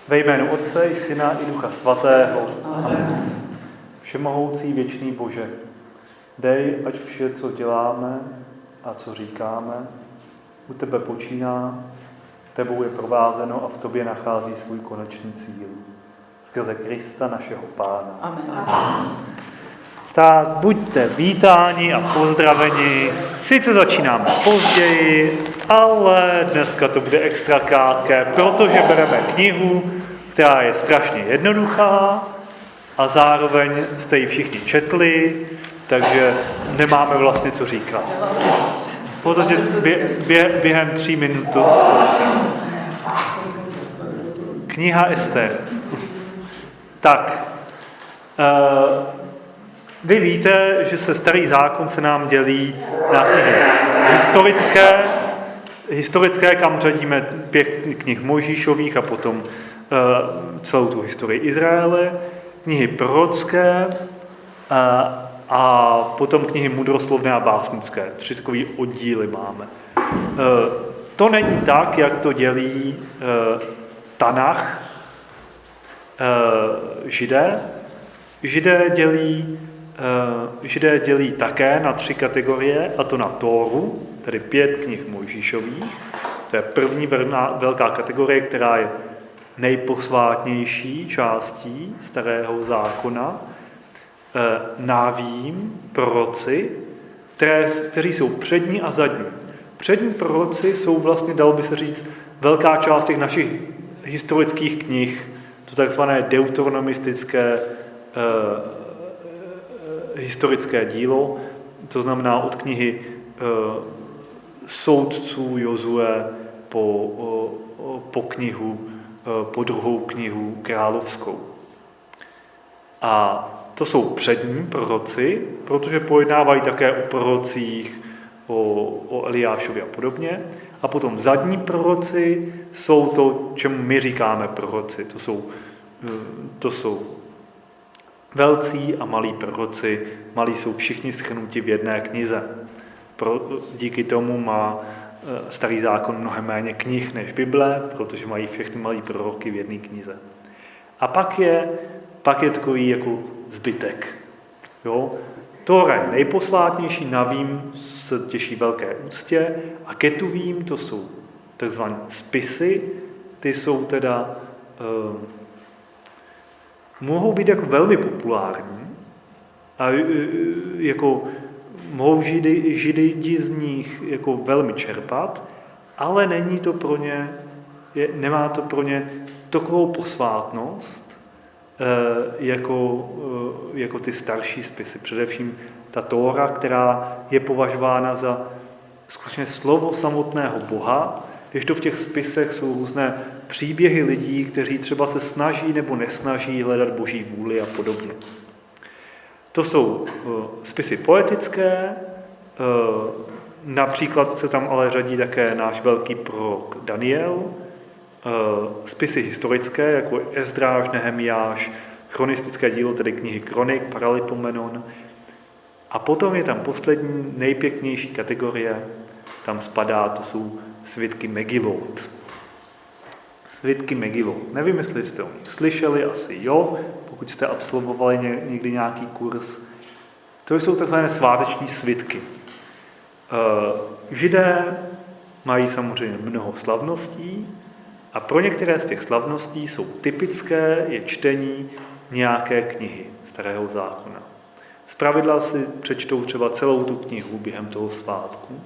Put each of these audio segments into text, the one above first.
Ve jménu Otce i Syna i Ducha Svatého. Amen. Všemohoucí věčný Bože, dej, ať vše, co děláme a co říkáme, u tebe počíná, tebou je provázeno a v tobě nachází svůj konečný cíl. Skrze Krista, našeho Pána. Amen. Tak buďte vítáni a pozdraveni. Sice začínáme později, ale dneska to bude extra krátké, protože bereme knihu, která je strašně jednoduchá a zároveň jste ji všichni četli, takže nemáme vlastně co říkat. V podstatě během 3 minut to sloucháme. Kniha Ester. Tak, vy víte, že se Starý zákon se nám dělí na knihy historické, kam řadíme 5 knih Mojžíšových a potom celou tu historii Izraele, knihy prorocké a potom knihy mudroslovné a básnické. 3 takové oddíly máme. To není tak, jak to dělí Tanach Židé. Židé dělí také na 3 kategorie, a to na Tóru, tedy 5 knih Mojžíšových. To je první velká kategorie, která je nejposvátnější částí Starého zákona. Návím, proroci, kteří jsou přední a zadní. Přední proroci jsou vlastně, dalo by se říct, velká část těch našich historických knih, to takzvané deuteronomistické historické dílo, to znamená od knihy soudců Jozue po knihu, po druhou knihu královskou. A to jsou přední proroci, protože pojednávají také o prorocích, o Eliášovi a podobně. A potom zadní proroci jsou to, čemu my říkáme proroci. To jsou velcí a malí proroci. Malí jsou všichni shrnuti v jedné knize. Díky tomu má Starý zákon mnohem méně knih než Bible, protože mají všechny malí proroky v jedné knize. A pak je takový jako zbytek. Jo? Tóra je nejposvátnější, Navím se těší velké úctě a Ketuvím, to jsou takzvané spisy, ty jsou teda mohou být jako velmi populární a jako mohou Židi z nich jako velmi čerpat, ale nemá to pro ně takovou posvátnost, jako ty starší spisy. Především ta Tóra, která je považována za skutečně slovo samotného Boha, když to v těch spisech jsou různé příběhy lidí, kteří třeba se snaží nebo nesnaží hledat Boží vůli a podobně. To jsou spisy poetické, například se tam ale řadí také náš velký prorok Daniel, spisy historické, jako Ezdráš, Nehemiáš, chronistické dílo, tedy knihy Kronik, Paralipomenon. A potom je tam poslední, nejpěknější kategorie, tam spadá, to jsou svitky Megilot. Svitky Megilot. Nevím, jestli jste o nich slyšeli, asi jo, pokud jste absolvovali někdy nějaký kurz. To jsou takzvané sváteční svitky. Židé mají samozřejmě mnoho slavností a pro některé z těch slavností jsou typické je čtení nějaké knihy Starého zákona. Zpravidla si přečtou třeba celou tu knihu během toho svátku.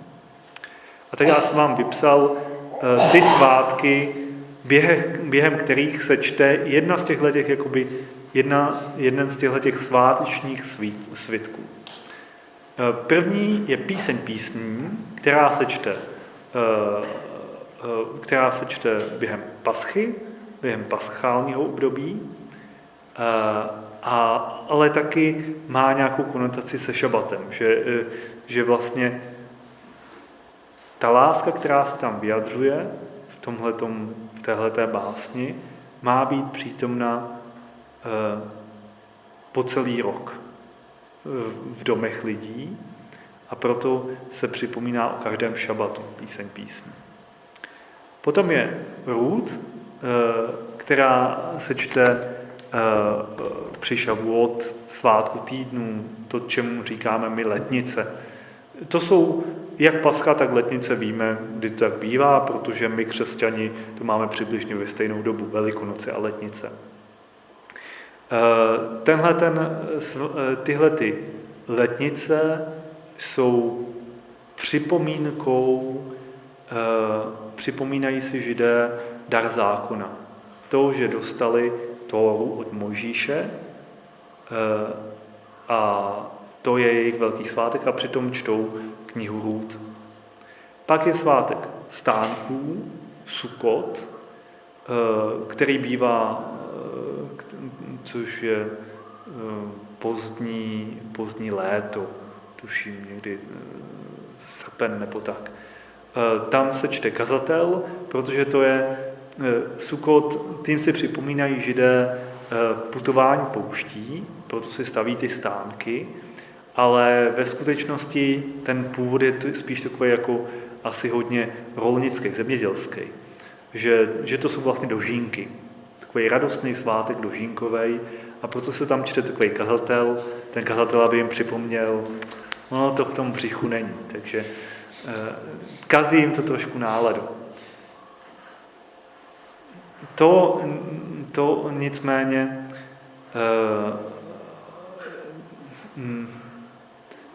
A tak já jsem vám vypsal ty svátky, během kterých se čte jeden z těchto svátečních svitků. První je píseň písní, která se čte během paschy, během paschálního období, ale taky má nějakou konotaci se šabatem, že vlastně ta láska, která se tam vyjadřuje v téhleté básni, má být přítomna po celý rok v domech lidí a proto se připomíná o každém šabatu píseň písní. Potom je Rút, která se čte při Šavuot, svátku týdnů, to, čemu říkáme my letnice. To jsou jak Pascha, tak letnice, víme, kdy to tak bývá, protože my křesťani to máme přibližně ve stejnou dobu, Velikonoce a letnice. Tyhle ty letnice jsou připomínkou, připomínají si Židé dar zákona. To, že dostali Tóru od Mojžíše a to je jejich velký svátek a přitom čtou knihu Rút. Pak je svátek stánků, Sukot, který bývá, což je pozdní léto, tuším někdy srpen nebo tak. Tam se čte kazatel, protože to je Sukot, tím si připomínají Židé putování pouští, proto si staví ty stánky, ale ve skutečnosti ten původ je spíš takový jako asi hodně rolnický, zemědělský. Že to jsou vlastně dožínky. Takový radostný svátek dožínkovej a proto se tam čte takový kazatel. Ten kazatel, aby jim připomněl, no to v tom břichu není, takže kazí jim to trošku náladu. To nicméně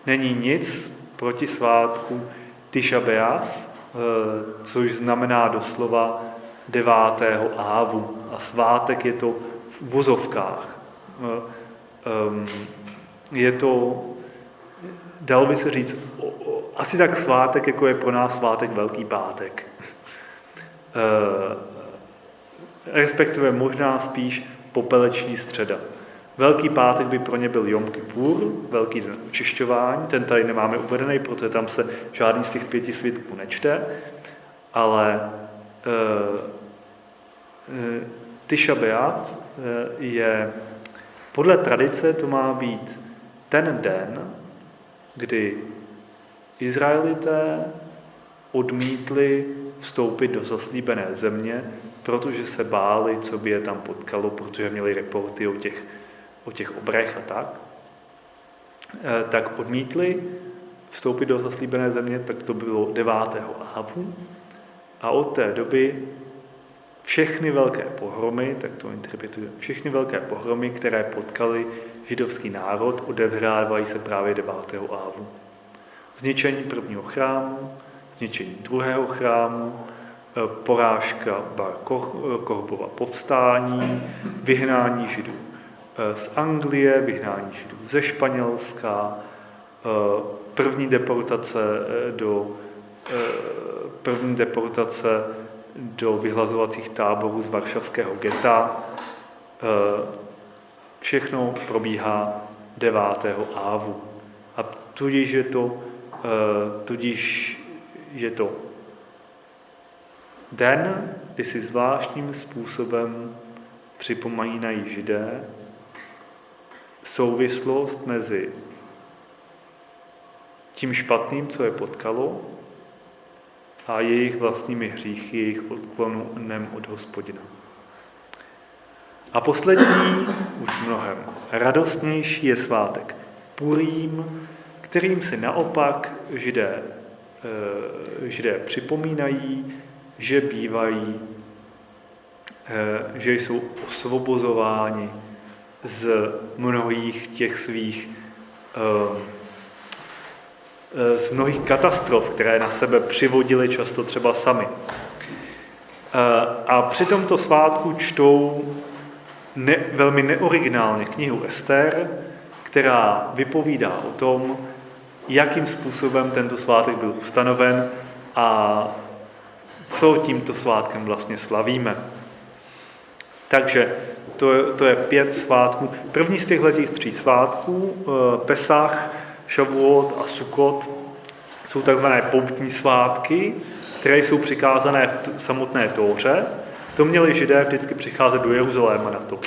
není nic proti svátku Tisha B'Av, což znamená doslova 9. ávu. A svátek je to v uvozovkách. Je to, dalo by se říct, asi tak svátek, jako je pro nás svátek Velký pátek. Respektive možná spíš popeleční středa. Velký pátek by pro ně byl Jom Kipur, velký den očišťování, ten tady nemáme uvedený, protože tam se žádný z těch 5 svitků nečte, ale Tisha B'Av je, podle tradice to má být ten den, kdy Izraelité odmítli vstoupit do zaslíbené země, protože se báli, co by je tam potkalo, protože měli reporty o těch obrech a tak odmítli vstoupit do zaslíbené země, tak to bylo 9. ávu. A od té doby všechny velké pohromy, tak to interpretuje, všechny velké pohromy, které potkaly židovský národ, odehrávají se právě 9. ávu. Zničení prvního chrámu, zničení druhého chrámu, porážka Bar Kochbova povstání, vyhnání Židů z Anglie, vyhnání Židů ze Španělska, první deportace do vyhlazovacích táborů z varšavského geta. Všechno probíhá 9. ávu. A tudíž je to den, kdy si zvláštním způsobem připomínají Židé souvislost mezi tím špatným, co je potkalo, a jejich vlastními hříchy, jejich odklonem od Hospodina. A poslední, už mnohem radostnější, je svátek Purím, kterým si naopak Židé připomínají, že že jsou osvobozováni z mnohých těch svých z mnohých katastrof, které na sebe přivodili často třeba sami. A při tomto svátku čtou velmi neoriginálně knihu Ester, která vypovídá o tom, jakým způsobem tento svátek byl ustanoven a co tímto svátkem vlastně slavíme. Takže to je 5 svátků. První z těchto 3 svátků, Pesach, Šavuot a Sukot, jsou takzvané poutní svátky, které jsou přikázané v samotné Tóře. To měli Židé vždycky přicházet do Jeruzaléma na to.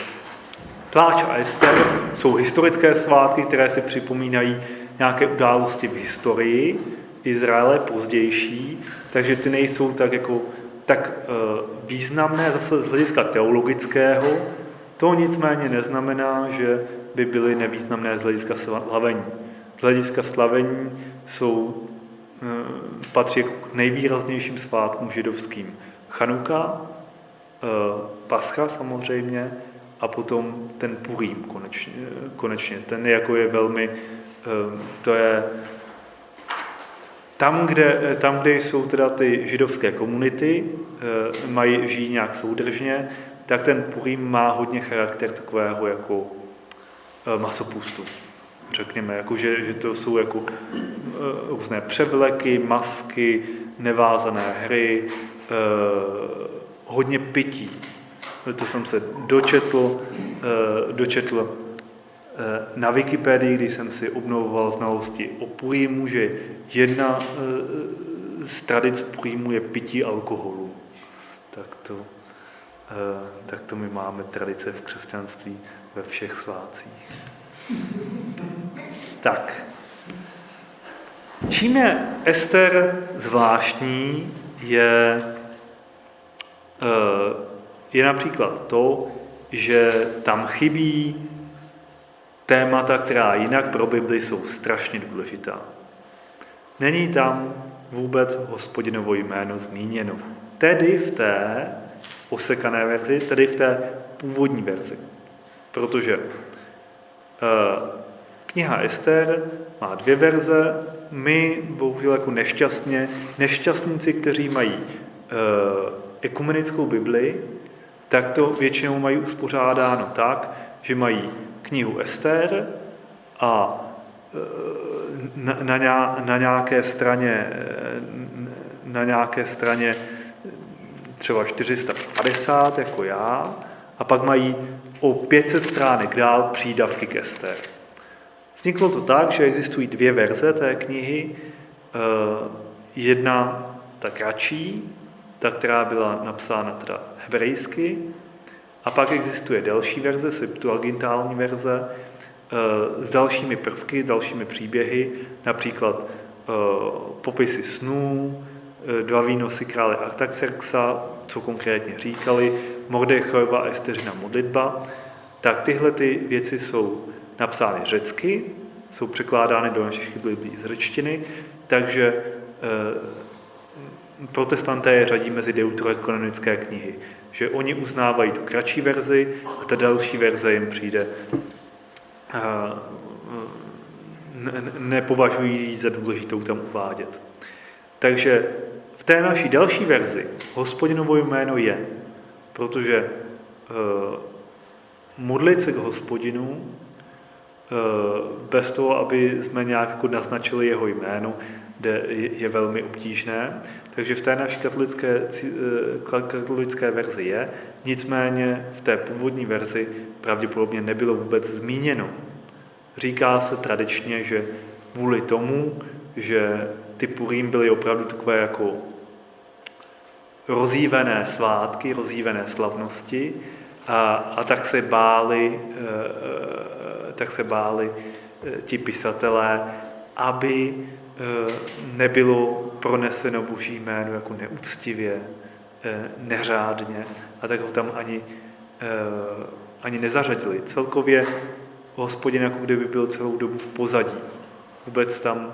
Pláč a Ester jsou historické svátky, které si připomínají nějaké události v historii Izraele pozdější, takže ty nejsou tak významné zase z hlediska teologického, to nicméně neznamená, že by byly nevýznamné z hlediska slavení. Z hlediska slavení patří k nejvýraznějším svátkům židovským Chanuka, Pascha samozřejmě a potom ten Purim konečně. Ten jako je velmi, to je tam, kde jsou teda ty židovské komunity, žijí nějak soudržně, tak ten Purim má hodně charakter takového jako masopustu. Řekněme, jako, že to jsou jako různé převleky, masky, nevázané hry, hodně pití. To jsem se dočetl na Wikipedii, když jsem si obnovoval znalosti o Purimu, že jedna z tradic Purimu je pití alkoholu. Tak to my máme tradice v křesťanství ve všech svátcích. Tak. Čím je Ester zvláštní, je například to, že tam chybí témata, která jinak pro Bibli jsou strašně důležitá. Není tam vůbec Hospodinovo jméno zmíněno. Tedy v té osekané verzi, tedy v té původní verzi. Protože kniha Ester má 2 verze, my bohužel jako nešťastníci, kteří mají ekumenickou Bibli, tak to většinou mají uspořádáno tak, že mají knihu Ester a na nějaké straně třeba 450, jako já, a pak mají o 500 stránek dál přídavky k Ester. Vzniklo to tak, že existují 2 verze té knihy. Jedna ta kratší, ta, která byla napsána teda hebrejsky, a pak existuje delší verze, septuagintální verze, s dalšími prvky, dalšími příběhy, například popisy snů, 2 výnosy krále Artaxerxa, co konkrétně říkali, Mordechajova a Esteřina modlitba, tak tyhle ty věci jsou napsány řecky, jsou překládány do našich biblí z řečtiny, takže protestanté je řadí mezi deuterokanonické knihy, že oni uznávají tu kratší verzi a ta další verze jim přijde, nepovažují ji za důležitou tam uvádět. Takže v té naší další verzi Hospodinovo jméno je, protože modlit se k Hospodinu bez toho, aby jsme nějak jako naznačili jeho jméno, je velmi obtížné. Takže v té naší katolické verzi je, nicméně v té původní verzi pravděpodobně nebylo vůbec zmíněno. Říká se tradičně, že kvůli tomu, že ty Purim byly opravdu takové jako rozjívené svátky, rozjívené slavnosti a tak se báli ti pisatelé, aby nebylo proneseno Boží jméno jako neúctivě, neřádně, a tak ho tam ani nezařadili. Celkově Hospodin jako kdyby byl celou dobu v pozadí. Vůbec tam,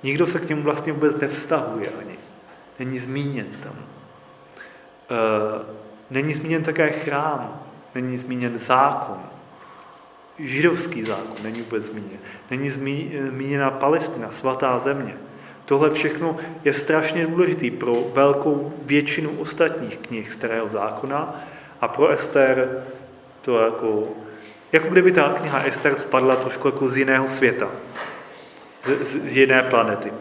nikdo se k němu vlastně vůbec nevztahuje ani. Není zmíněn tam. Není zmíněn také chrám, není zmíněn zákon. Židovský zákon není vůbec zmíněn. Není zmíněna Palestina, svatá země. Tohle všechno je strašně důležitý pro velkou většinu ostatních knih Starého zákona a pro Ester to jako kdyby ta kniha Ester spadla trošku jako z jiného světa, z jiné planety.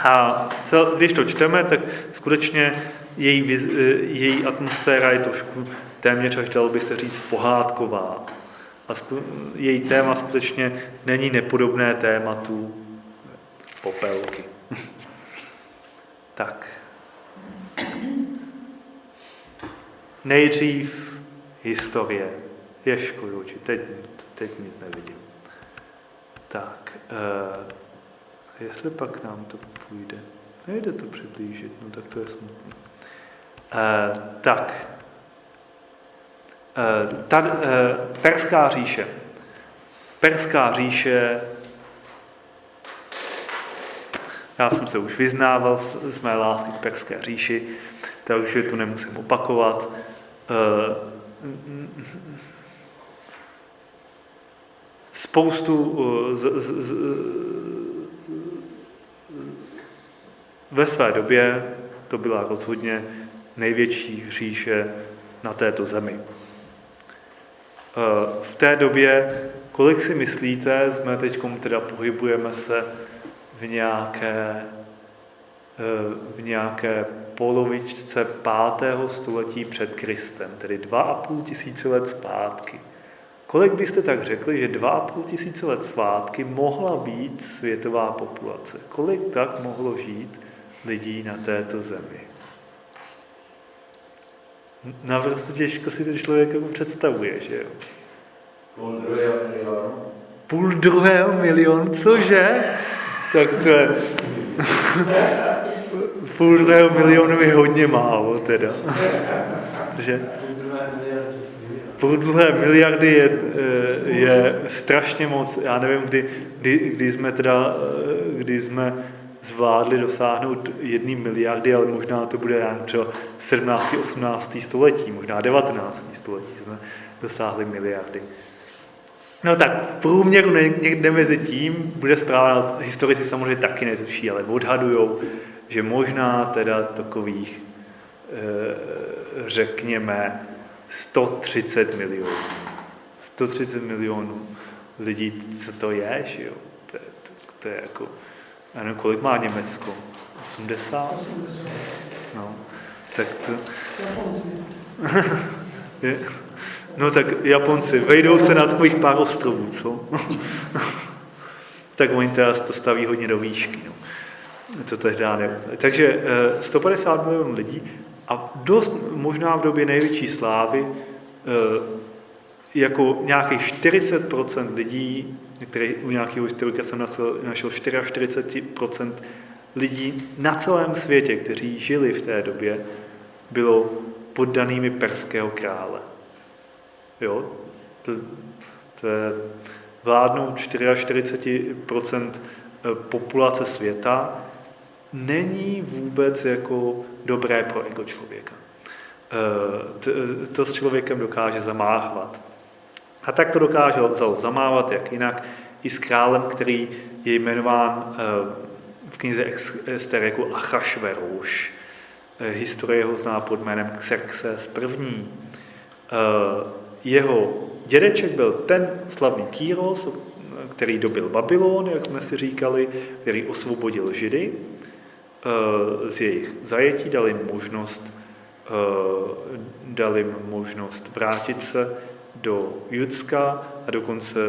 A když to čteme, tak skutečně její atmosféra je trošku téměř, až dalo by se říct, pohádková. A její téma skutečně není nepodobné tématu Popelky. Tak. Nejdřív historie. Ježkuju, teď nic nevidím. Tak. Jestli pak nám to půjde. Nejde to přiblížit, no tak to je smutné. Perská říše. Perská říše, já jsem se už vyznával z mé lásky k Perské říši, takže tu nemusím opakovat. Ve své době to byla rozhodně největší říše na této zemi. V té době, kolik si myslíte, jsme teďkom teda pohybujeme se v nějaké polovičce 5. století před Kristem, tedy 2,5 tisíce let zpátky. Kolik byste tak řekli, že 2,5 tisíce let zpátky mohla být světová populace? Kolik tak mohlo žít lidí na této zemi? Naprosto těžko si to člověk představuje, že jo? 2,5 milionu. 2,5 milionu, cože? Tak to je... 2,5 milionu je hodně málo, teda. Cože? 2,5 miliardy je strašně moc. Já nevím, kdy jsme zvládli dosáhnout 1 miliardy, ale možná to bude třeba 17. 18. století, možná 19. století jsme dosáhli miliardy. No tak v průměru někde mezi tím bude zpráva, historici samozřejmě taky netuší, ale odhadujou, že možná teda takových, řekněme, 130 milionů. 130 milionů lidí, co to je, že jo? To je jako, já nevím, kolik má Německo? 80? 80. No, tak to... Japonci. No tak Japonci, vejdou se na takových pár ostrovů, co? Tak oni teraz to staví hodně do výšky, no. To tehdy ne. Takže 150 milionů lidí a dost možná v době největší slávy jako nějakých 40% lidí, u nějakého historika jsem našel 44% lidí na celém světě, kteří žili v té době, bylo poddanými perského krále. Jo? To je vládnout 44% populace světa není vůbec jako dobré pro ego člověka. To s člověkem dokáže zamávat. A tak to dokáže zamávat, jak jinak, i s králem, který je jmenován v knize Ester jako Achašveroš. Historie ho zná pod jménem Xerxes I. Jeho dědeček byl ten slavný Kýros, který dobil Babylon, jak jsme si říkali, který osvobodil Židy z jejich zajetí, dal jim možnost vrátit se do Judska a dokonce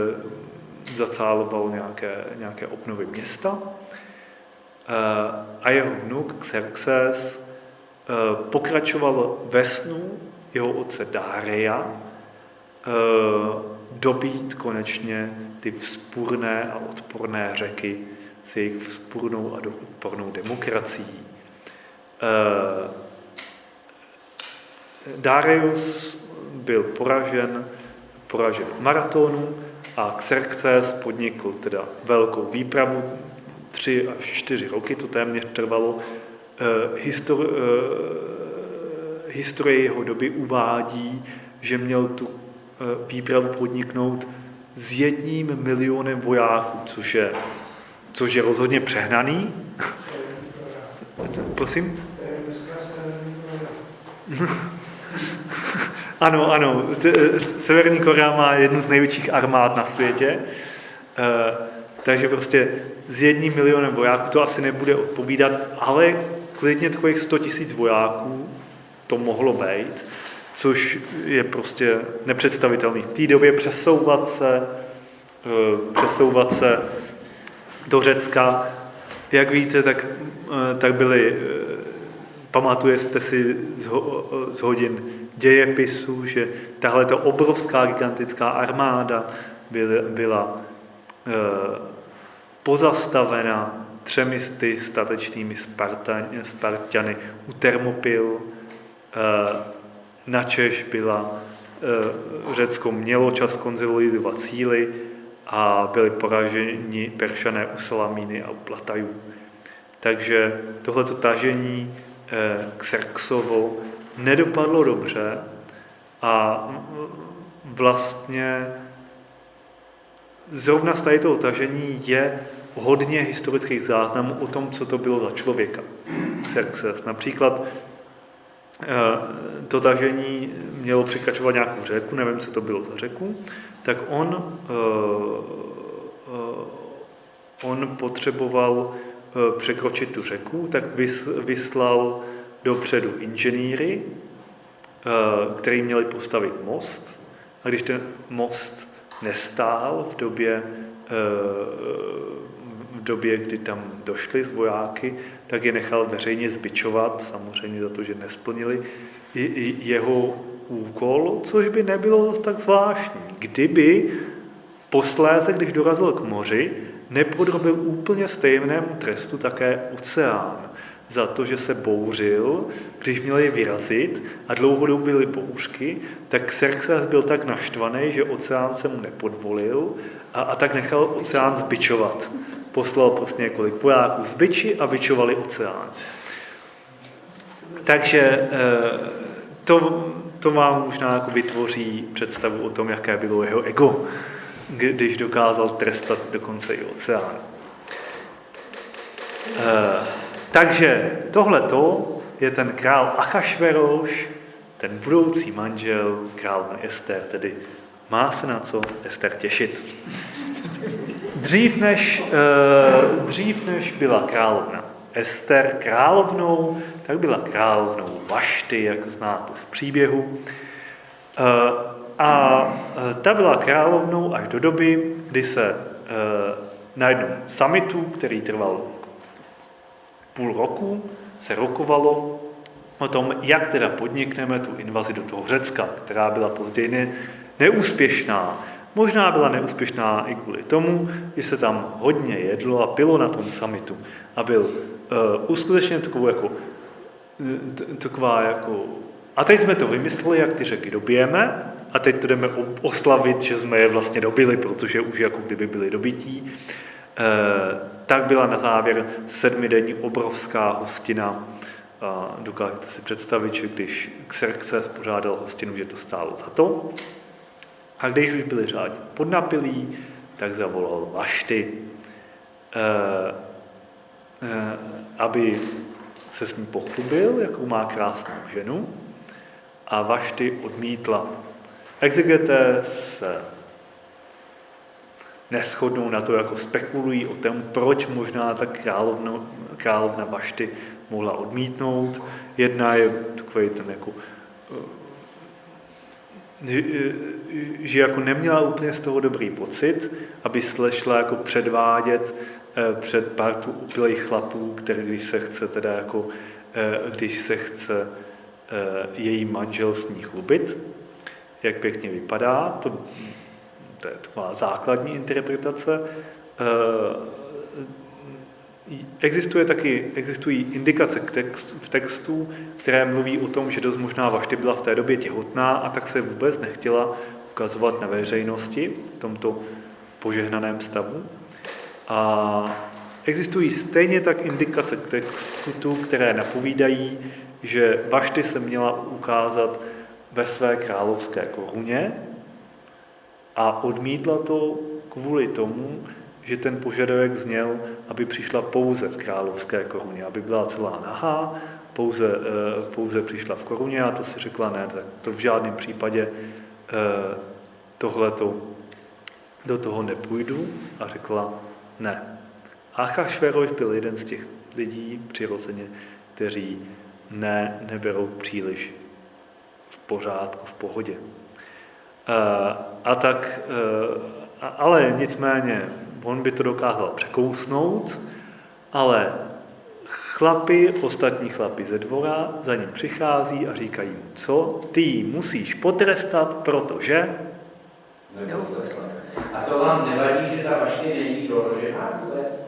zacáloval nějaké obnovy města. A jeho vnuk Xerxes pokračoval ve snu jeho otce Dáreja dobít konečně ty vzpurné a odporné řeky s jejich vzpurnou a odpornou demokracií. Darius byl poražen v maratonu a Xerxes podnikl teda velkou výpravu, 3 až 4 roky to téměř trvalo. Historie jeho doby uvádí, že měl tu výpravu podniknout s 1 milionem vojáků, což je rozhodně přehnaný. Prosím? Ano. Severní Korea má jednu z největších armád na světě, takže prostě s 1 milionem vojáků to asi nebude odpovídat, ale klidně takových 100 000 vojáků to mohlo být, což je prostě nepředstavitelný. V té době přesouvat se do Řecka, jak víte, tak byly, pamatujete si z hodin dějepisu, že tahle obrovská gigantická armáda byla pozastavena 300 statečnými Spartany u Termopil načež Řecko mělo čas konsolidovat síly a byli poraženi Peršané u Salamíny a u Platajů. Takže tohleto tažení Xerxovo nedopadlo dobře a vlastně zrovna z tady toho tažení je hodně historických záznamů o tom, co to bylo za člověka. Xerxes. Například to tažení mělo překračovat nějakou řeku, nevím, co to bylo za řeku, tak on potřeboval překročit tu řeku, tak vyslal dopředu inženýry, který měli postavit most. A když ten most nestál v době, kdy tam došli z vojáky, tak je nechal veřejně zbičovat, samozřejmě za to, že nesplnili jeho úkol, což by nebylo zase tak zvláštní. Kdyby posléze, když dorazil k moři, nepodrobil úplně stejnému trestu také oceán za to, že se bouřil, když měli vyrazit a dlouhodobě byly bouřky, tak Xerxes byl tak naštvaný, že oceán se mu nepodvolil a tak nechal oceán zbičovat. Poslal prostě několik vojáků z biči a bičovali oceán. Takže to vám možná jako vytvoří představu o tom, jaké bylo jeho ego, když dokázal trestat dokonce i oceán. Takže tohleto je ten král Achašveroš, ten budoucí manžel královny Ester, tedy má se na co Ester těšit. Dřív než byla královna Ester královnou, tak byla královnou Vašty, jak znáte z příběhu. A ta byla královnou až do doby, kdy se na jednom summitu, který trval půl roku, se rokovalo o tom, jak teda podnikneme tu invazi do toho Řecka, která byla později neúspěšná. Možná byla neúspěšná i kvůli tomu, že se tam hodně jedlo a pilo na tom summitu a byl uskutečněn taková jako a teď jsme to vymysleli, jak ty řeky dobijeme a teď to jdeme oslavit, že jsme je vlastně dobili, protože už jako kdyby byli dobití. Tak byla na závěr 7denní obrovská hostina. Dokážete si představit, že když Xerxes pořádal hostinu, že to stálo za to. A když už byli řádně podnapilí, tak zavolal Vašty, aby se s ní pochlubil, jakou má krásnou ženu. A Vašty odmítla. Exegeté se neshodnou na to, jako spekulují o tom, proč možná ta královna Vašty mohla odmítnout. Jedna je takový ten jako že jako neměla úplně z toho dobrý pocit, aby šla jako předvádět před partu opilých chlapů, který když se chce její manžel s ní chlubit, jak pěkně vypadá, to je taková základní interpretace. Existují indikace v textu, které mluví o tom, že dost možná Vašty byla v té době těhotná a tak se vůbec nechtěla ukazovat na veřejnosti v tomto požehnaném stavu. A existují stejně tak indikace k textu, které napovídají, že Vašty se měla ukázat ve své královské koruně a odmítla to kvůli tomu, že ten požadavek zněl, aby přišla pouze v královské koruně, aby byla celá nahá, pouze přišla v koruně a to si řekla ne, tak to v žádném případě do toho nepůjdu a řekla ne. Achašveroš byl jeden z těch lidí přirozeně, kteří neberou příliš v pořádku, v pohodě. Ale nicméně on by to dokázal překousnout, ale ostatní chlapi ze dvora za ním přichází a říkají mu, co? Ty musíš potrestat, protože... A to vám nevadí, že ta Vašty není doložená vůbec?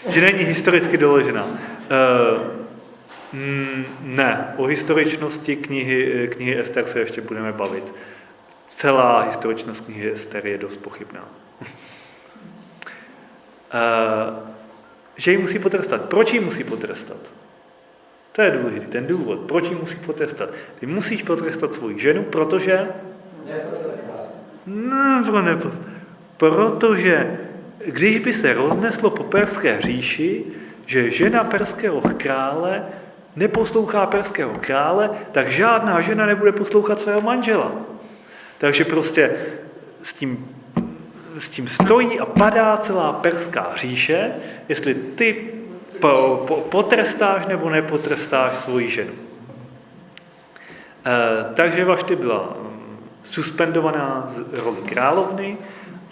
Že není historicky doložená. Ne, o historičnosti knihy Ester se ještě budeme bavit. Celá historičnost knihy Ester je dost pochybná. Že ji musí potrestat. Proč ji musí potrestat? To je důležitý, ten důvod. Proč ji musí potrestat? Ty musíš potrestat svou ženu, protože... Protože když by se rozneslo po perské říši, že žena perského krále neposlouchá perského krále, tak žádná žena nebude poslouchat svého manžela. Takže prostě s tím stojí a padá celá perská říše, jestli ty potrestáš nebo nepotrestáš svoji ženu. Takže Vašty byla suspendovaná z roli královny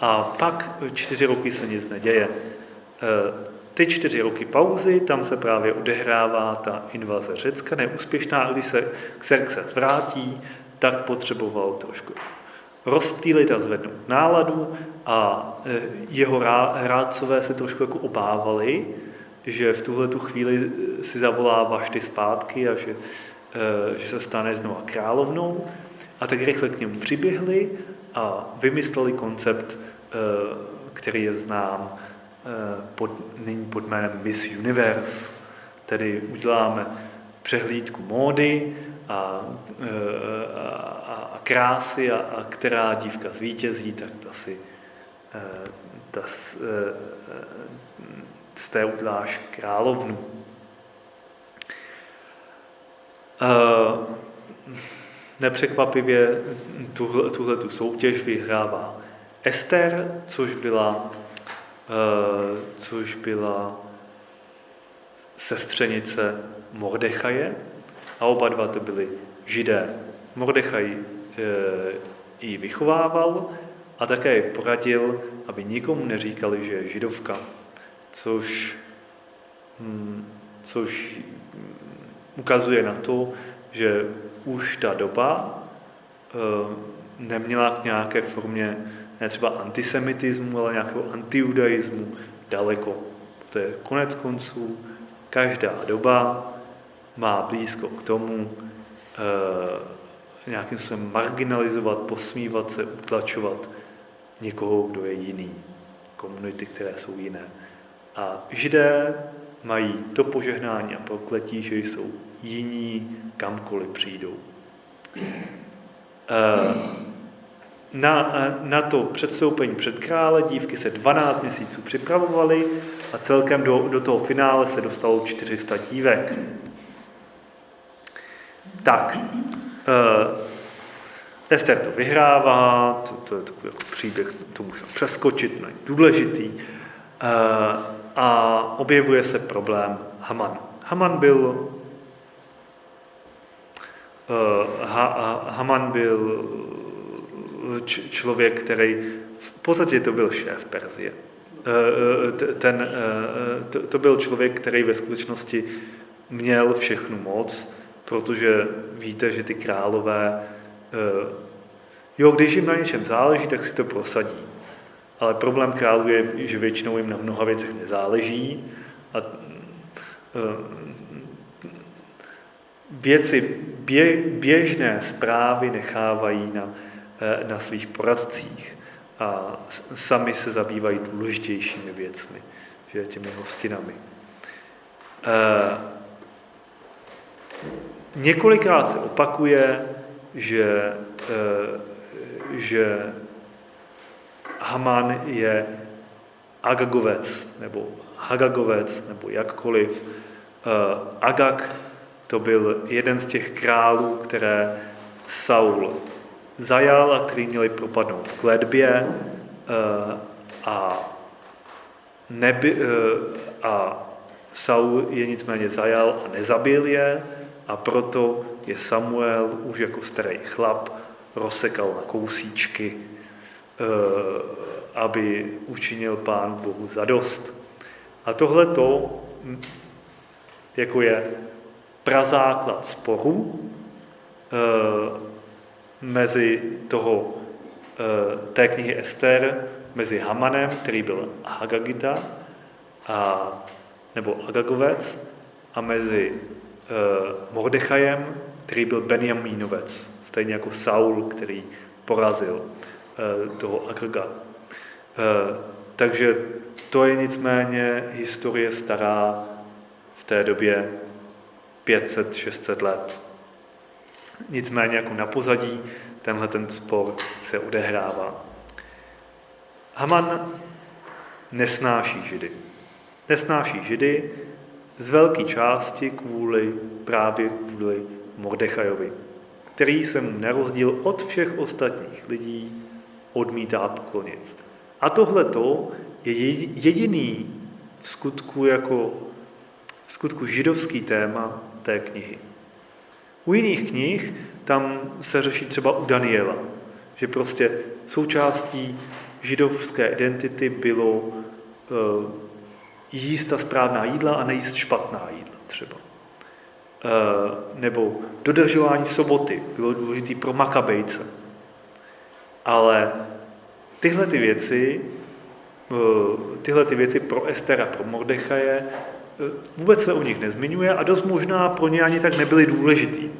a pak 4 roky se nic neděje. Ty 4 roky pauzy, tam se právě odehrává ta invaze Řecka, neúspěšná, když se Xerxes vrátí, tak potřeboval trošku rozptýlit a zvednout náladu a jeho rádcové se trošku jako obávali, že v tuhletu chvíli si zavolá Vašty zpátky a že se stane znova královnou. A tak rychle k němu přiběhli a vymysleli koncept, který je znám nyní pod jménem Miss Universe. Tedy uděláme přehlídku módy a krásy a která dívka zvítězí, tak z té uděláš královnu. Nepřekvapivě tuhletu soutěž vyhrává Ester, což byla sestřenice Mordechaje a oba dva to byli Židé. Mordechaj ji vychovával a také ji poradil, aby nikomu neříkali, že je židovka, což ukazuje na to, že už ta doba neměla k nějaké formě ne třeba antisemitismu, ale nějakého antijudaismu daleko. To je konec konců, každá doba má blízko k tomu nějakým způsobem marginalizovat, posmívat se, utlačovat někoho, kdo je jiný, komunity, které jsou jiné. A Židé mají to požehnání a prokletí, že jsou jiní, kamkoliv přijdou. Na to předstoupení před krále dívky se 12 měsíců připravovaly a celkem do toho finále se dostalo 400 dívek. Tak, Ester to vyhrává, to je takový jako příběh, to musím přeskočit, no je důležitý. A objevuje se problém Haman. Haman byl člověk, který v podstatě to byl šéf Perzie. To byl člověk, který ve skutečnosti měl všechnu moc, protože víte, že ty králové, když jim na něčem záleží, tak si to prosadí. Ale problém králů je, že většinou jim na mnoha věcech nezáleží a věci běžné zprávy nechávají na svých poradcích a sami se zabývají důležitějšími věcmi, že těmi hostinami. Několikrát se opakuje, že Haman je Agagovec, nebo Hagagovec, nebo jakkoliv. Agag to byl jeden z těch králů, které Saul zajal a který měli propadnout k kletbě a Saul je nicméně zajal a nezabil je a proto je Samuel už jako starý chlap rozsekal na kousíčky, aby učinil Pánu Bohu zadost. A tohleto jako je prazáklad sporu mezi té knihy Ester, mezi Hamanem, který byl Hagagita, nebo Agagovec, a mezi Mordechajem, který byl Benjamínovec, stejně jako Saul, který porazil toho Agrga. Takže to je nicméně historie stará v té době 500-600 let. Nicméně jako na pozadí tenhle ten spor se odehrává. Haman nesnáší Židy. Nesnáší Židy z velké části právě kvůli Mordechajovi, který se mu na rozdíl od všech ostatních lidí odmítá poklonit. A tohleto je jediný v skutku židovský téma té knihy. U jiných knih tam se řeší třeba u Daniela, že prostě součástí židovské identity bylo jíst ta správná jídla a nejíst špatná jídla třeba. Nebo dodržování soboty bylo důležité pro Makabejce. Ale tyhle ty věci pro Estera, pro Mordechaje, vůbec se o nich nezmiňuje a dost možná pro ně ani tak nebyly důležitý.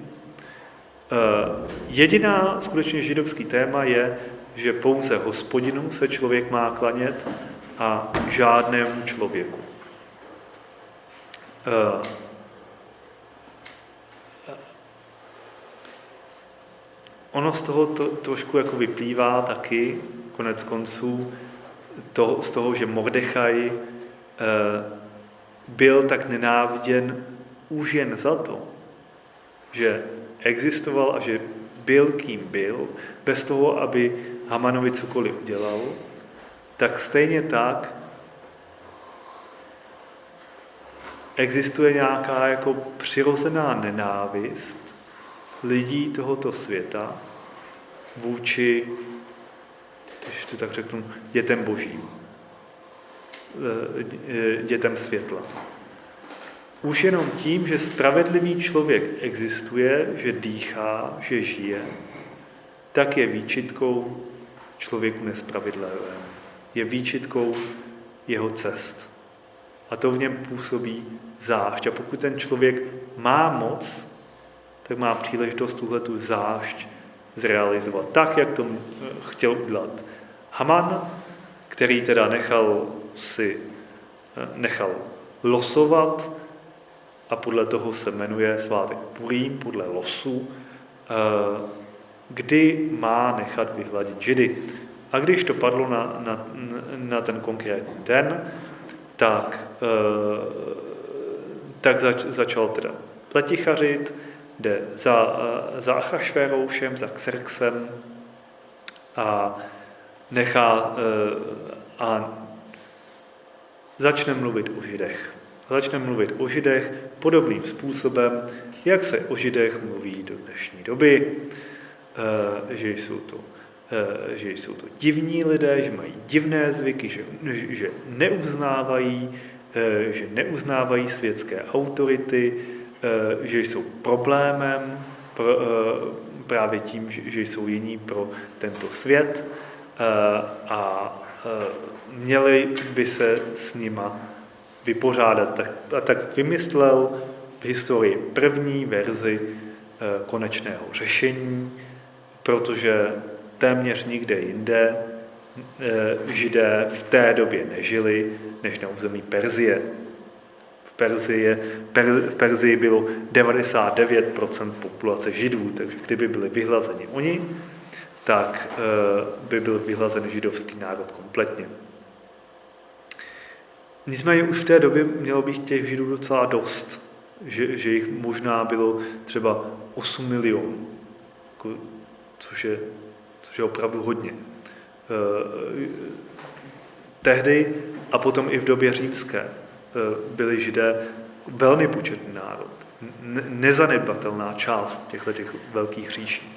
Jediná skutečně židovský téma je, že pouze Hospodinu se člověk má klanět a žádnému člověku. Ono z toho trošku jako vyplývá taky, konec konců, z toho, že Mordechaj byl tak nenáviděn už jen za to, že existoval a že byl kým byl, bez toho, aby Hamanovi cokoliv udělal, tak stejně tak existuje nějaká jako přirozená nenávist lidí tohoto světa vůči, když to tak řeknu, dětem božím, dětem světla. Už jenom tím, že spravedlivý člověk existuje, že dýchá, že žije, tak je výčitkou člověku nespravedlivému. Je výčitkou jeho cest. A to v něm působí zášť. A pokud ten člověk má moc, tak má příležitost tuhletu zášť zrealizovat. Tak, jak to chtěl udělat Haman, který teda nechal losovat a podle toho se jmenuje svátek Purim, podle losu, kdy má nechat vyhladit Židy. A když to padlo na ten konkrétní den, tak začal teda pletichařit, jde za Achašvéroušem, za Xerxem a začne mluvit o Židech. Začne mluvit o Židech podobným způsobem, jak se o Židech mluví do dnešní doby, že jsou to divní lidé, že mají divné zvyky, že neuznávají světské autority, že jsou problémem právě tím, že jsou jiní pro tento svět a měli by se s nima vypořádat. Tak vymyslel v historii první verzi konečného řešení, protože téměř nikde jinde Židé v té době nežili, než na území Perzie. V Perzii bylo 99% populace Židů, takže kdyby byli vyhlazeni oni, tak by byl vyhlazen židovský národ kompletně. Nicméně už v té době mělo být těch Židů docela dost, že jich možná bylo třeba 8 milionů, což je opravdu hodně. Tehdy a potom i v době římské byli Židé velmi početný národ, nezanedbatelná část těchto velkých říší.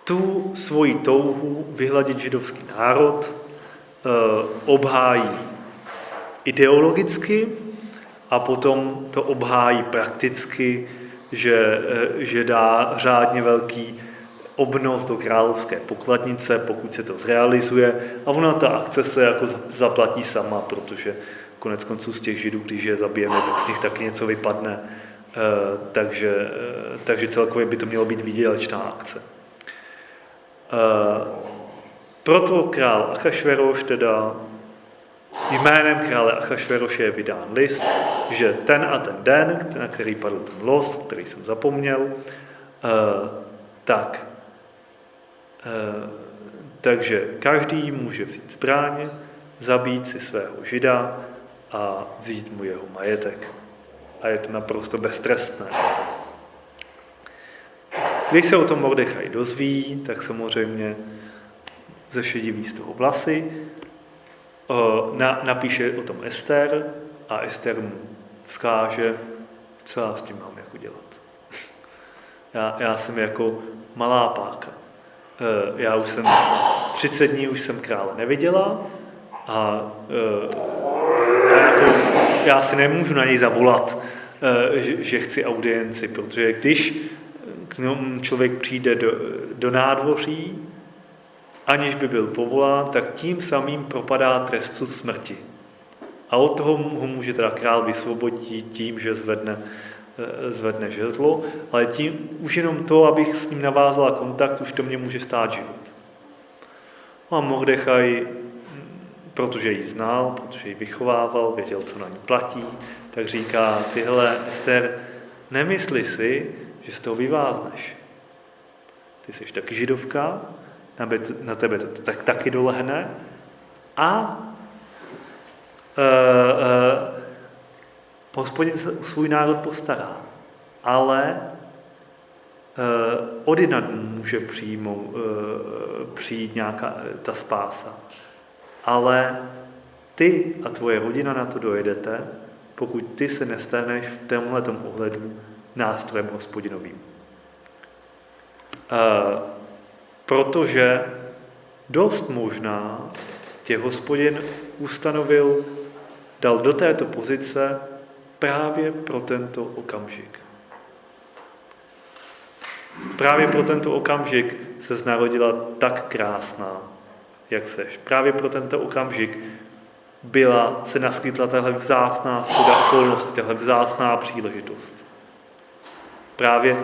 Tu svoji touhu vyhladit židovský národ obhájí ideologicky a potom to obhájí prakticky, že dá řádně velký obnos do královské pokladnice, pokud se to zrealizuje, a ona ta akce se jako zaplatí sama, protože konec konců z těch Židů, když je zabijeme, tak z nich taky něco vypadne, takže celkově by to mělo být výdělečná akce. Proto král Achašveroš, teda jménem krále Achašveroše je vydán list, že ten a ten den, na který padl ten los, který jsem zapomněl, takže každý může vzít zbraň, zabít si svého Žida a vzít mu jeho majetek. A je to naprosto beztrestné. Když se o tom Mordechaj dozví, tak samozřejmě zešediví z toho vlasy, napíše o tom Ester a Ester mu vzkáže, co já s tím mám jako dělat. Já jsem jako malá páka. Já už jsem 30 dní už jsem krále neviděla a já si nemůžu na něj zavolat, že chci audienci, protože když člověk přijde do nádvoří, aniž by byl povolán, tak tím samým propadá trestu smrti. A od toho ho může teda král vysvobodit tím, že zvedne žezlo, ale tím už jenom to, abych s ním navázala kontakt, už to mě může stát život. A Mordechaj, protože ji znal, protože ji vychovával, věděl, co na ní platí, tak říká, tyhle, Ester, nemysli si, že z toho vyvázneš. Ty jsi taky židovka, na tebe to taky dolehne a Hospodin se o svůj národ postará, ale odinad může přijít nějaká ta spása. Ale ty a tvoje rodina na to dojedete, pokud ty se nestaneš v tomhletom ohledu nástrojem Hospodinovým. Protože dost možná tě Hospodin ustanovil, dal do této pozice právě pro tento okamžik. Právě pro tento okamžik se narodila tak krásná, jak seš. Právě pro tento okamžik se naskytla tahle vzácná shoda okolností, tahle vzácná příležitost. Právě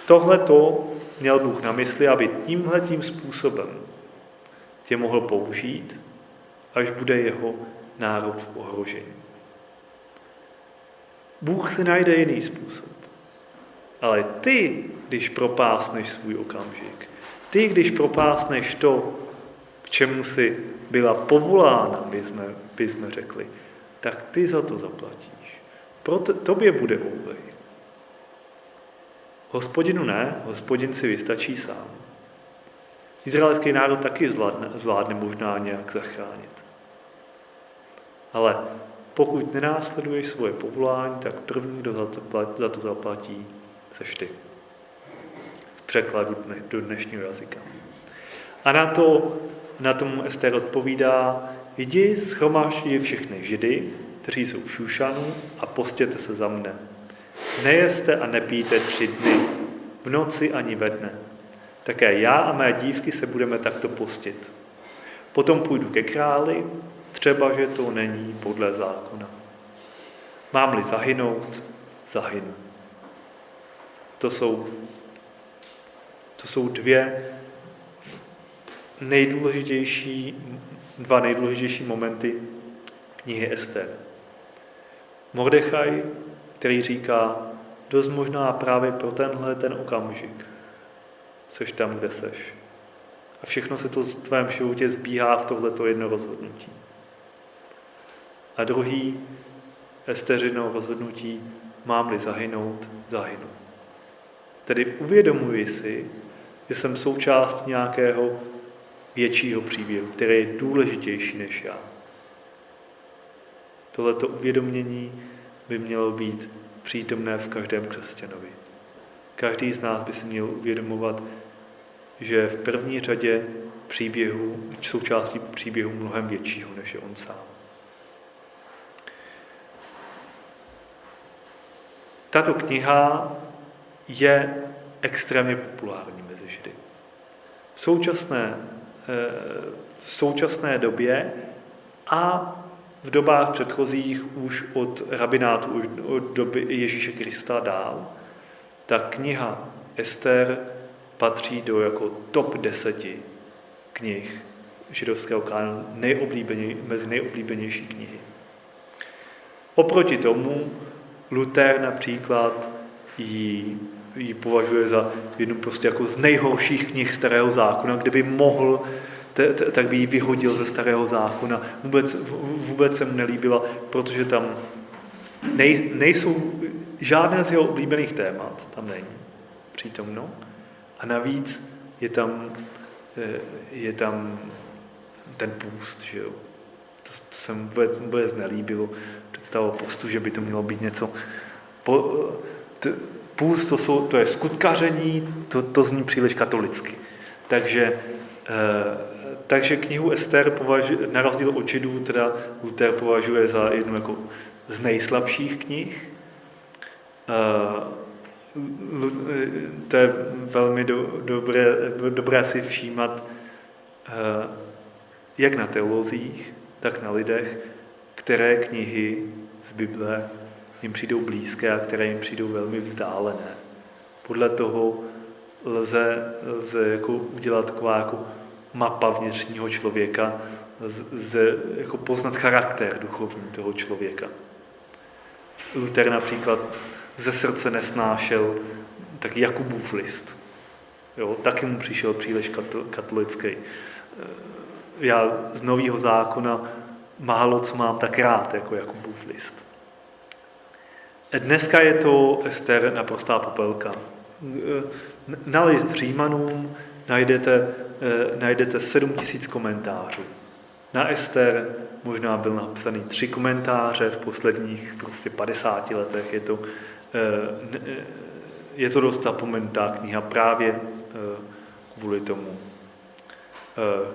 tohleto měl Bůh na mysli, aby tímhletím způsobem tě mohl použít, až bude jeho národ v ohrožení. Bůh si najde jiný způsob. Ale ty, když propásneš svůj okamžik, ty, když propásneš to, k čemu jsi byla povolána, by jsme řekli, tak ty za to zaplatíš. Tobě bude ouvej. Hospodinu ne, Hospodin si vystačí sám. Izraelský národ taky zvládne možná nějak zachránit. Ale pokud nenásleduješ svoje povolání, tak první, kdo za to zaplatí, seš ty. V překladu do dnešního jazyka. A na tomu Ester odpovídá, jdi, shromáždi všechny Židy, kteří jsou v Šušanu, a postěte se za mne. Nejeste a nepijte 3 dny, v noci ani ve dne. Také já a mé dívky se budeme takto postit. Potom půjdu ke králi, třeba, že to není podle zákona. Mám-li zahynout, zahynu. To jsou dva nejdůležitější momenty knihy Ester. Mordechaj, který říká, dost možná právě pro ten okamžik seš tam, kde seš. A všechno se to v tvém životě zbíhá v tohleto jedno rozhodnutí. A druhý, Esteřino rozhodnutí, mám-li zahynout, zahynu. Tedy uvědomuji si, že jsem součást nějakého většího příběhu, který je důležitější než já. Tohleto uvědomění by mělo být přítomné v každém křesťanovi. Každý z nás by si měl uvědomovat, že v první řadě součástí příběhu mnohem většího, než je on sám. Tato kniha je extrémně populární mezi Židy. V současné době a v dobách předchozích už od rabinátu, už od doby Ježíše Krista dál, ta kniha Ester patří do jako top 10 knih židovského kánonu, mezi nejoblíbenější knihy. Oproti tomu Luther například ji považuje za jednu prostě jako z nejhorších knih Starého zákona, kdyby mohl, tak by ji vyhodil ze Starého zákona. Vůbec se mu nelíbila, protože tam nejsou žádné z jeho oblíbených témat, tam není přítomno. A navíc je tam ten půst, že jo. To se mu vůbec nelíbilo. Představa postu, že by to mělo být něco... Půst, to je skutkaření, to zní příliš katolicky. Takže knihu Ester na rozdíl od Židů teda Luther považuje za jednu jako z nejslabších knih. To je velmi dobré si všímat jak na teolozích, tak na lidech, které knihy z Bible jim přijdou blízké a které jim přijdou velmi vzdálené. Podle toho lze jako udělat taková jako mapa vnitřního člověka, jako poznat charakter duchovní toho člověka. Luther například ze srdce nesnášel taky Jakubův list. Jo, taky mu přišel příliš katolický. Já z Nového zákona málo co mám tak rád jako Jakubův list. Dneska je to Ester naprostá popelka. Na list Římanům najdete 7000 komentářů. Na Ester možná byl napsaný 3 komentáře v posledních 50 letech. Je to dost zapomenutá kniha právě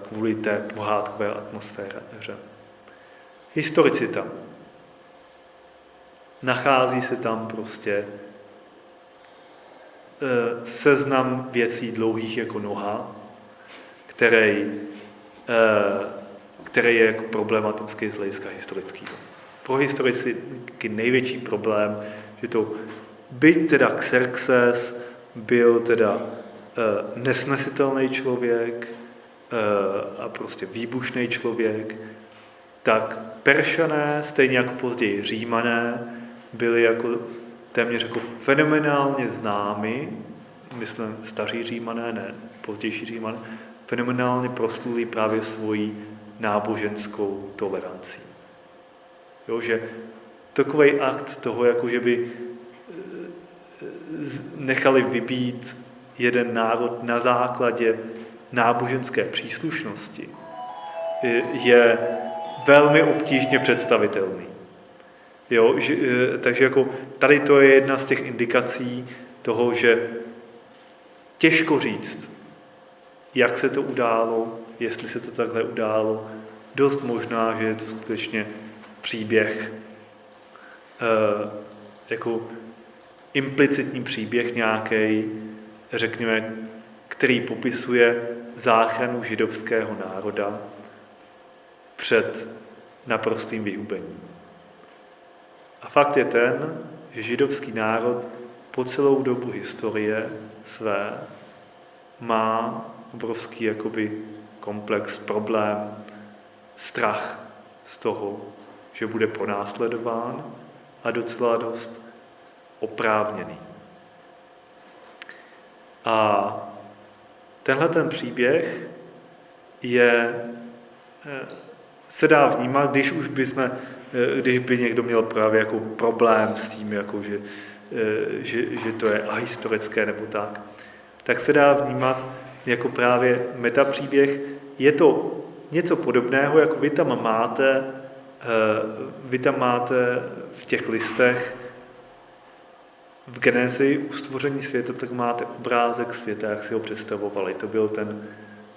kvůli té pohádkové atmosféře. Historicita. Nachází se tam prostě seznam věcí dlouhých jako noha, který je jako problematický z hlediska historického. Pro historicky největší problém, že to byť teda Xerxes byl teda nesnesitelný člověk a prostě výbušný člověk, tak Peršané, stejně jako později Římané, byli jako téměř jako fenomenálně známi, myslím staří Římané, ne pozdější Římané, fenomenálně proslulí právě svojí náboženskou tolerancí. Jo, že takový akt toho, jako že by nechali vybít jeden národ na základě náboženské příslušnosti, je velmi obtížně představitelný. Jo, takže jako tady to je jedna z těch indikací toho, že těžko říct, jak se to událo, jestli se to takhle událo. Dost možná, že je to skutečně příběh, jako implicitní příběh nějaký, řekněme, který popisuje záchranu židovského národa před naprostým vyhubením. A fakt je ten, že židovský národ po celou dobu historie své má obrovský jakoby komplex, problém, strach z toho, že bude pronásledován a docela dost oprávněný. A tenhle ten příběh se dá vnímat, když by někdo měl právě jako problém s tím, jako že to je ahistorické nebo tak se dá vnímat jako právě metapříběh. Je to něco podobného, jako vy tam máte v těch listech v Genezi u stvoření světa, tak máte obrázek světa, jak si ho představovali.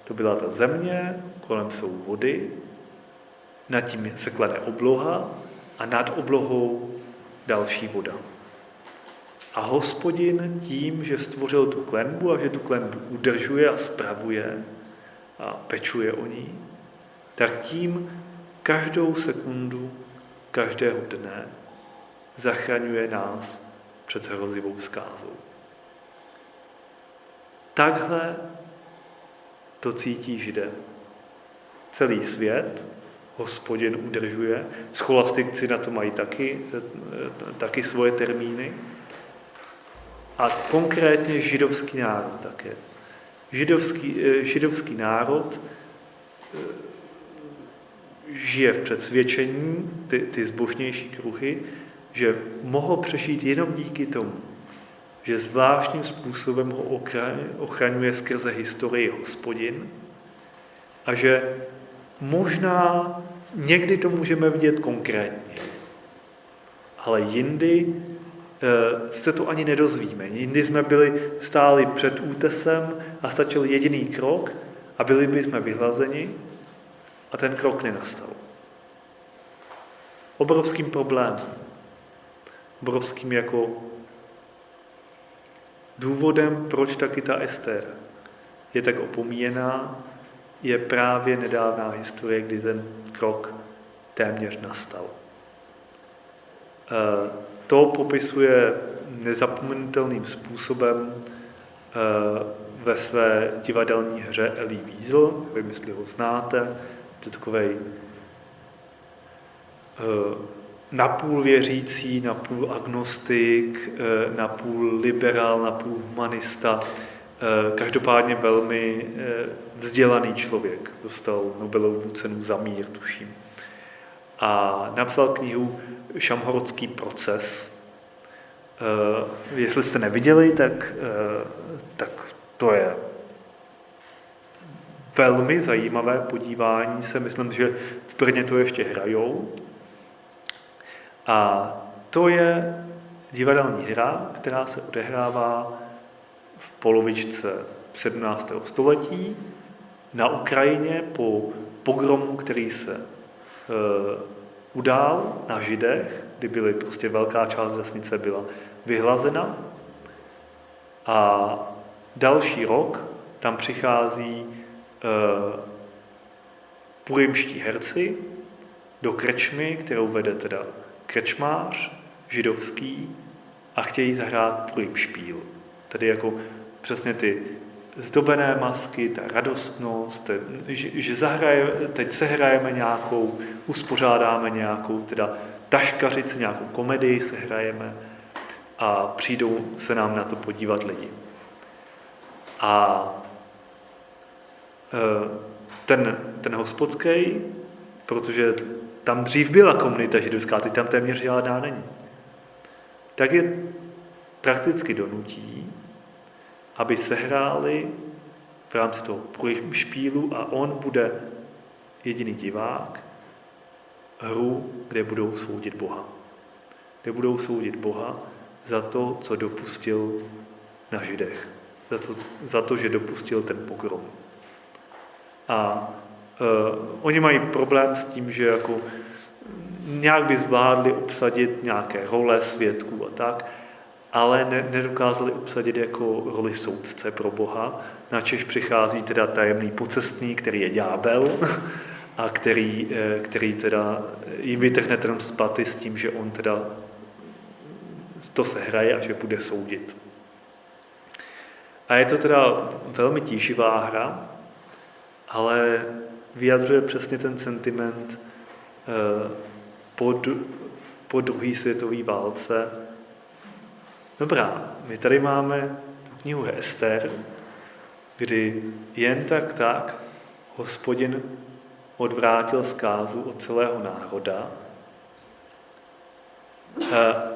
To byla ta země, kolem jsou vody, nad tím se klade obloha a nad oblohou další voda. A Hospodin tím, že stvořil tu klenbu a že tu klenbu udržuje a spravuje a pečuje o ní, tak tím každou sekundu, každého dne zachraňuje nás před hrozivou zkázou. Takhle to cítí Židé. Celý svět Hospodin udržuje. Scholastici na to mají taky svoje termíny. A konkrétně židovský národ také. Židovský národ žije v přesvědčení, ty zbožnější kruhy, že mohl přežít jenom díky tomu, že zvláštním způsobem ho ochraňuje skrze historii Hospodin a že možná někdy to můžeme vidět konkrétně, ale jindy se to ani nedozvíme. Jindy jsme stáli před útesem a stačil jediný krok a byli bychom vyhlazeni a ten krok nenastal. Obrovským problémem. Obrovským jako důvodem, proč taky ta Ester je tak opomíjená, je právě nedávná historie, kdy ten krok téměř nastal. To popisuje nezapomenutelným způsobem ve své divadelní hře Elie Wiesel, nevím, jestli ho znáte, to je takovej napůl věřící, napůl agnostik, napůl liberál, napůl humanista, každopádně velmi vzdělaný člověk, dostal Nobelovu cenu za mír, tuším. A napsal knihu Šamhorodský proces. Jestli jste neviděli, tak to je velmi zajímavé podívání se. Myslím, že v Brně to ještě hrajou. A to je divadelní hra, která se odehrává v polovičce 17. století na Ukrajině po pogromu, který se udál na Židech, kdy byly prostě velká část vesnice byla vyhlazena. A další rok tam přichází purimští herci do krčmy, kterou vede teda krčmář židovský a chtějí zahrát purimšpíl. Tedy jako přesně ty zdobené masky, ta radostnost, že teď sehrajeme nějakou, uspořádáme nějakou, teda taškařici, nějakou komedii sehrajeme a přijdou se nám na to podívat lidi. A ten hospodský, protože tam dřív byla komunita židovská, teď tam téměř žádná není, tak je prakticky donutí, aby sehráli v rámci toho purimšpílu a on bude jediný divák hru, kde budou soudit Boha. Kde budou soudit Boha za to, co dopustil na Židech. Za to, že dopustil ten pogrom. A oni mají problém s tím, že jako nějak by zvládli obsadit nějaké role svědků a tak, ale nedokázali obsadit jako roli soudce pro Boha, načež přichází teda tajemný pocestný, který je ďábel a který teda jim vytrhne ten z paty s tím, že on teda to sehraje a že bude soudit. A je to teda velmi tíživá hra, ale vyjadřuje přesně ten sentiment po druhé světové válce. Dobrá, my tady máme tu knihu Ester, kdy jen tak Hospodin odvrátil zkázu od celého národa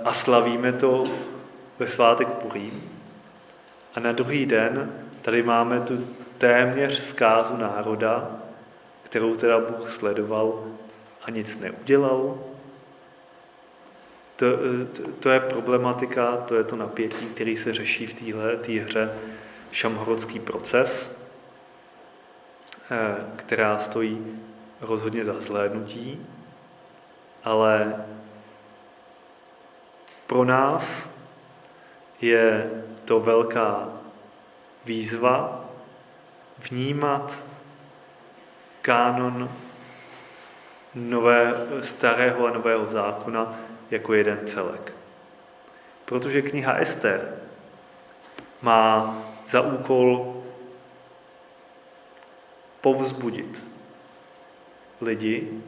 a slavíme to ve svátek Purim. A na druhý den tady máme tu téměř zkázu národa, kterou teda Bůh sledoval a nic neudělal. To je problematika, to je to napětí, který se řeší v této hře Šamhorodský proces, která stojí rozhodně za zhlédnutí, ale pro nás je to velká výzva vnímat kánon starého a nového zákona jako jeden celek. Protože kniha Ester má za úkol povzbudit lidi,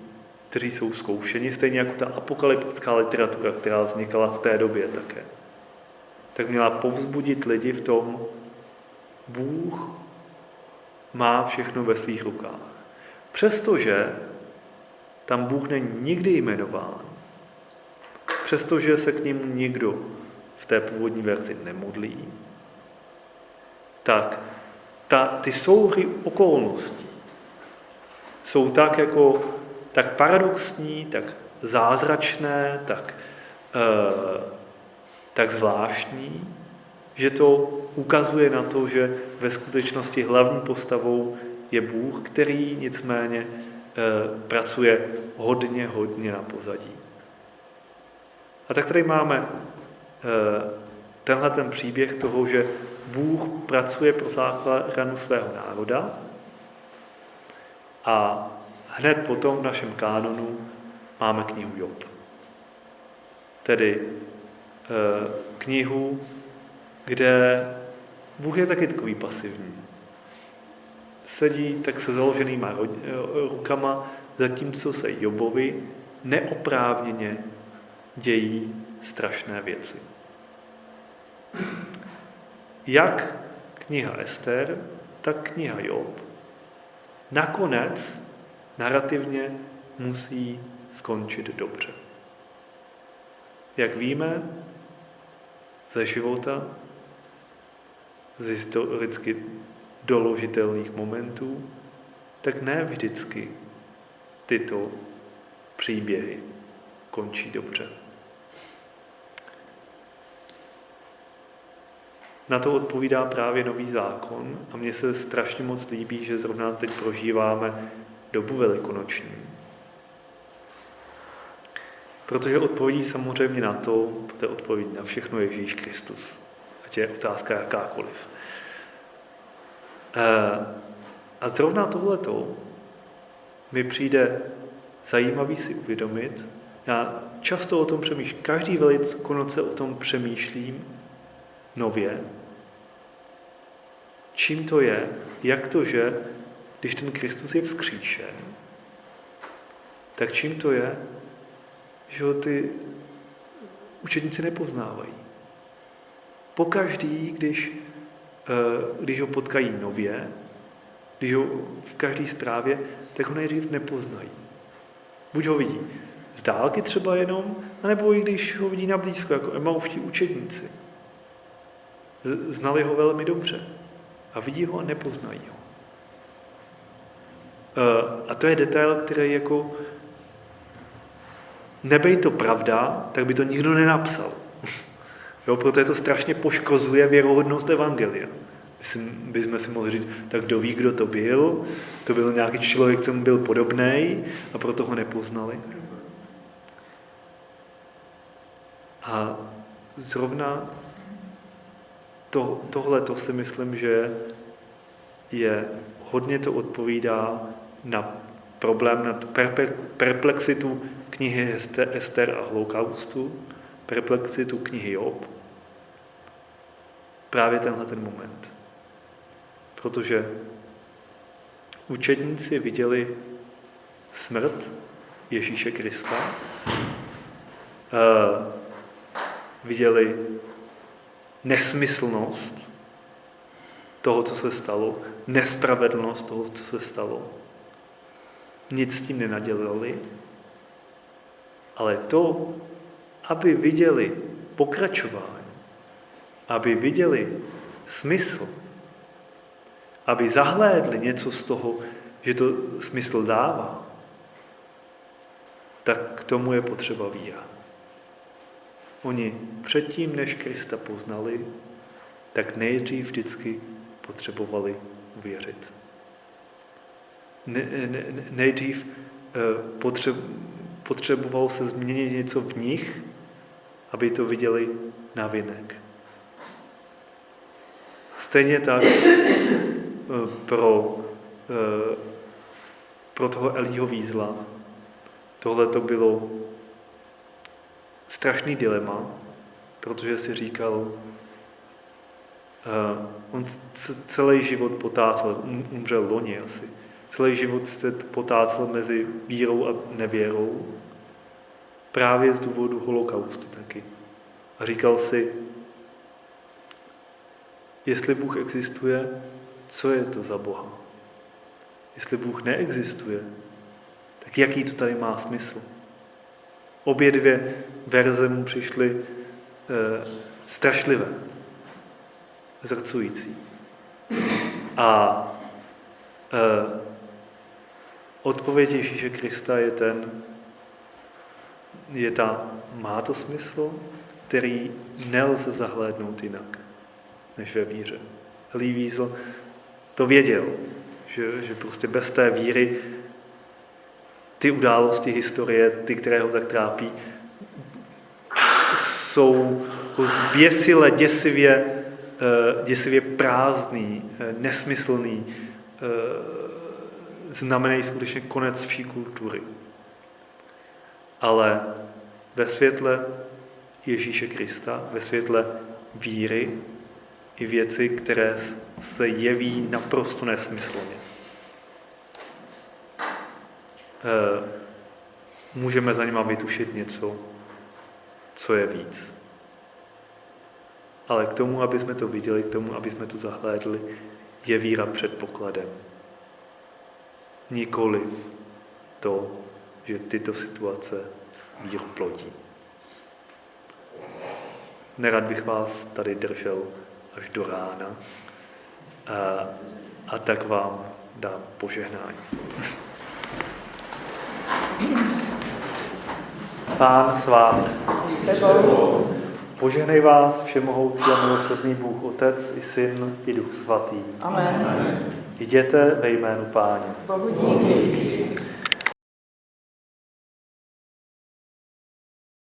kteří jsou zkoušeni, stejně jako ta apokalyptická literatura, která vznikala v té době také. Tak měla povzbudit lidi v tom, Bůh má všechno ve svých rukách. Přestože tam Bůh není nikdy jmenován, přestože se k němu nikdo v té původní verzi nemodlí, tak ty souhry okolností jsou tak paradoxní, tak zázračné, tak zvláštní, že to ukazuje na to, že ve skutečnosti hlavní postavou je Bůh, který nicméně pracuje hodně na pozadí. A tak tady máme tenhle ten příběh toho, že Bůh pracuje pro záchranu svého národa a hned potom v našem kánonu máme knihu Job. Tedy knihu, kde Bůh je taky takový pasivní. Sedí tak se založenýma rukama, zatímco se Jobovi neoprávněně dějí strašné věci. Jak kniha Ester, tak kniha Job nakonec narrativně musí skončit dobře. Jak víme ze života, z historicky doložitelných momentů, tak ne vždycky tyto příběhy končí dobře. Na to odpovídá právě Nový zákon a mně se strašně moc líbí, že zrovna teď prožíváme dobu velikonoční. Protože odpovědí samozřejmě na to, protože odpovědí na všechno je Ježíš Kristus. Ať je otázka jakákoliv. A zrovna tohleto mi přijde zajímavý si uvědomit. Já často o tom přemýšlím. Každý Velikonoce o tom přemýšlím nově. Čím to je? Jak to, že když ten Kristus je vzkříšen, tak čím to je, že ho ty učedníci nepoznávají. Pokaždý, když ho potkají nově, když ho v každé zprávě, tak ho nejdřív nepoznají. Buď ho vidí z dálky třeba jenom, anebo i když ho vidí nablízko, jako Emauští učedníci. Znali ho velmi dobře. A vidí ho a nepoznají ho. A to je detail, který jako nebej to pravda, tak by to nikdo nenapsal. Jo, protože to strašně poškozuje věrohodnost evangelia. Bychom si mohli říct, tak kdo ví, kdo to byl nějaký člověk, který byl podobnej a proto ho nepoznali. A zrovna tohle to si myslím, že hodně to odpovídá na problém, na perplexitu knihy Ester a holokaustu, perplexitu knihy Job. Právě tenhle ten moment. Protože učedníci viděli smrt Ježíše Krista, viděli nesmyslnost toho, co se stalo, nespravedlnost toho, co se stalo. Nic s tím nenadělali, ale to, aby viděli pokračování, aby viděli smysl, aby zahlédli něco z toho, že to smysl dává, tak k tomu je potřeba víra. Oni předtím, než Krista poznali, tak nejdřív vždycky potřebovali věřit. Nejdřív potřebovalo se změnit něco v nich, aby to viděli navenek. stejně tak pro toho Elího Wiesela tohle to bylo strašný dilema, protože si říkal, on celý život potácel, umřel loni asi, celý život se potácel mezi vírou a nevěrou, právě z důvodu holokaustu taky. A říkal si, jestli Bůh existuje, co je to za Boha? Jestli Bůh neexistuje, tak jaký to tady má smysl? Obě dvě verze mu přišly strašlivé, zrcující. A odpověď Ježíše Krista má to smysl, který nelze zahlédnout jinak, než ve víře. Elie Wiesel to věděl, že prostě bez té víry ty události historie, ty, které ho tak trápí, jsou zběsile, děsivě prázdný, nesmyslný, znamenají skutečně konec vší kultury. Ale ve světle Ježíše Krista, ve světle víry i věci, které se jeví naprosto nesmyslně, můžeme za nima vytušit něco, co je víc. Ale k tomu, aby jsme to viděli, k tomu, aby jsme to zahlédli, je víra předpokladem. Nikoliv to, že tyto situace víru plodí. Nerad bych vás tady držel až do rána a tak vám dám požehnání. Pán s vámi. Požehnej vás všemohoucí a milosrdný Bůh, Otec i Syn i Duch Svatý. Amen. Jděte ve jménu Páně. Bohu díky.